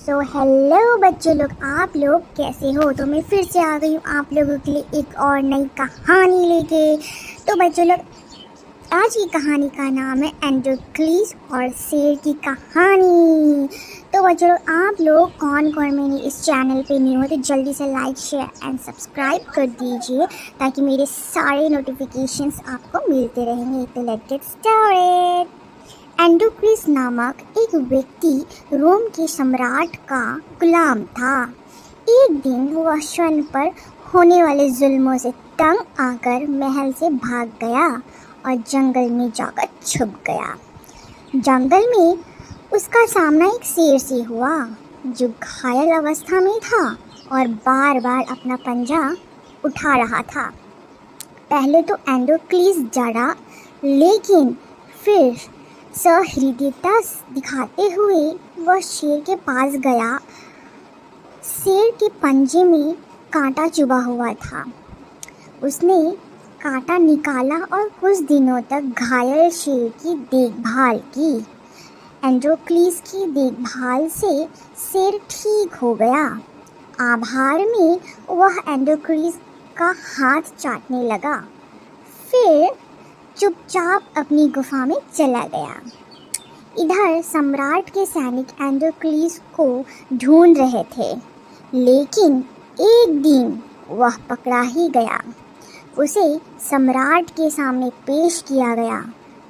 So hello बच्चों लोग, आप लोग कैसे हो। तो मैं फिर से आ गई हूँ आप लोगों के लिए एक और नई कहानी लेके। तो बच्चों लोग, आज की कहानी का नाम है एंडोक्लीस और शेर की कहानी। तो बच्चों लोग, आप लोग कौन कौन मेरे इस चैनल पे न्यू हो तो जल्दी से लाइक शेयर एंड सब्सक्राइब कर दीजिए ताकि मेरे सारे नोटिफिकेशंस आपको मिलते रहेंगे। तो लेट्स गेट स्टार्टेड। एंडोक्लीस नामक एक व्यक्ति रोम के सम्राट का गुलाम था। एक दिन वह स्वर्ण पर होने वाले जुल्मों से तंग आकर महल से भाग गया और जंगल में जाकर छुप गया। जंगल में उसका सामना एक शेर से हुआ जो घायल अवस्था में था और बार बार अपना पंजा उठा रहा था। पहले तो एंडोक्लीस डरा, लेकिन फिर सहृदयता दिखाते हुए वह शेर के पास गया। शेर के पंजे में कांटा चुभा हुआ था। उसने कांटा निकाला और कुछ दिनों तक घायल शेर की देखभाल की। एंडोक्लीस की देखभाल से शेर ठीक हो गया। आभार में वह एंडोक्लीस का हाथ चाटने लगा, फिर चुपचाप अपनी गुफा में चला गया। इधर सम्राट के सैनिक एंडोक्लीस को ढूंढ रहे थे, लेकिन एक दिन वह पकड़ा ही गया। उसे सम्राट के सामने पेश किया गया।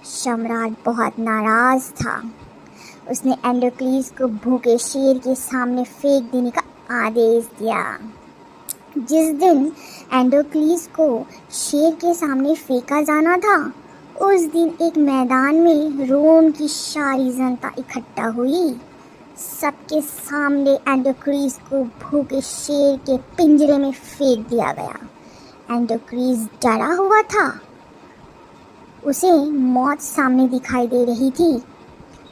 सम्राट बहुत नाराज था। उसने एंडोक्लीस को भूखे शेर के सामने फेंक देने का आदेश दिया। जिस दिन एंडोक्लीस को शेर के सामने फेंका जाना था, उस दिन एक मैदान में रोम की सारी जनता इकट्ठा हुई। सबके सामने एंडोक्लीस को भूखे शेर के पिंजरे में फेंक दिया गया। एंडोक्लीस डरा हुआ था। उसे मौत सामने दिखाई दे रही थी।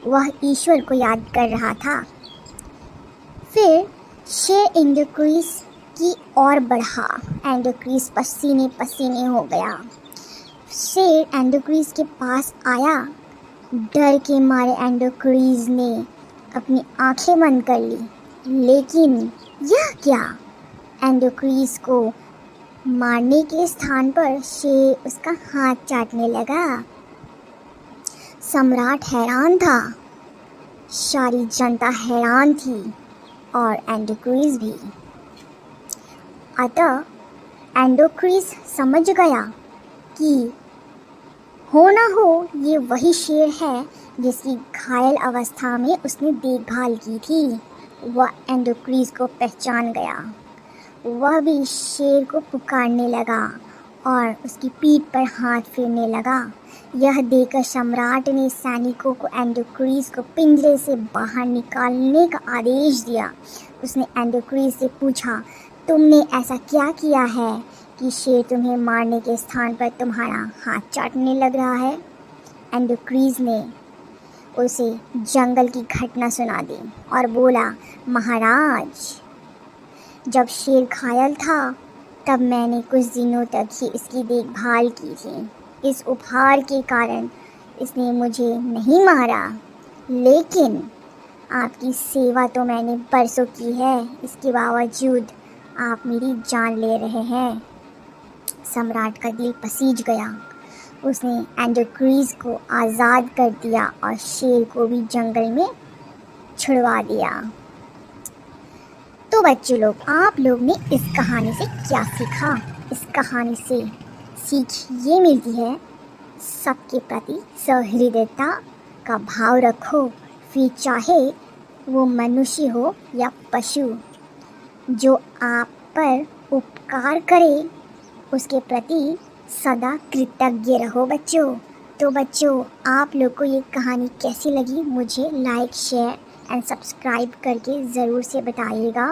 वह ईश्वर को याद कर रहा था। फिर शेर एंडोक्लीस की ओर बढ़ा। एंडोक्लीस पसीने पसीने हो गया। शेर एंडोक्लीस के पास आया। डर के मारे एंडोक्लीस ने अपनी आंखें बंद कर ली, लेकिन यह क्या? एंडोक्लीस को मारने के स्थान पर शेर उसका हाथ चाटने लगा। सम्राट हैरान था, सारी जनता हैरान थी और एंडोक्लीस भी। अतः एंडोक्लीस समझ गया कि हो ना हो ये वही शेर है जिसकी घायल अवस्था में उसने देखभाल की थी। वह एंडोक्लीस को पहचान गया। वह भी शेर को पुकारने लगा और उसकी पीठ पर हाथ फेरने लगा। यह देखकर सम्राट ने सैनिकों को एंडोक्लीस को पिंजरे से बाहर निकालने का आदेश दिया। उसने एंडोक्लीस से पूछा, तुमने ऐसा क्या किया है कि शेर तुम्हें मारने के स्थान पर तुम्हारा हाथ चाटने लग रहा है? एंडोक्लीस ने उसे जंगल की घटना सुना दी और बोला, महाराज, जब शेर घायल था तब मैंने कुछ दिनों तक ही इसकी देखभाल की थी। इस उपहार के कारण इसने मुझे नहीं मारा, लेकिन आपकी सेवा तो मैंने बरसों की है, इसके बावजूद आप मेरी जान ले रहे हैं। सम्राट का दिल पसीज गया। उसने एंडोक्लीस को आज़ाद कर दिया और शेर को भी जंगल में छुड़वा दिया। तो बच्चों लोग, आप लोग ने इस कहानी से क्या सीखा? इस कहानी से सीख ये मिलती है, सबके प्रति सहृदयता का भाव रखो, फिर चाहे वो मनुष्य हो या पशु। जो आप पर उपकार करे उसके प्रति सदा कृतज्ञ रहो बच्चों। तो बच्चों, आप लोग को ये कहानी कैसी लगी मुझे लाइक शेयर एंड सब्सक्राइब करके ज़रूर से बताइएगा।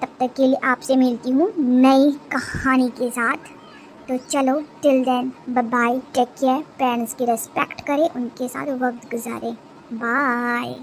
तब तक के लिए आपसे मिलती हूँ नई कहानी के साथ। तो चलो, till then bye bye, take care. Parents की रिस्पेक्ट करें, उनके साथ वक्त गुजारें। बाय।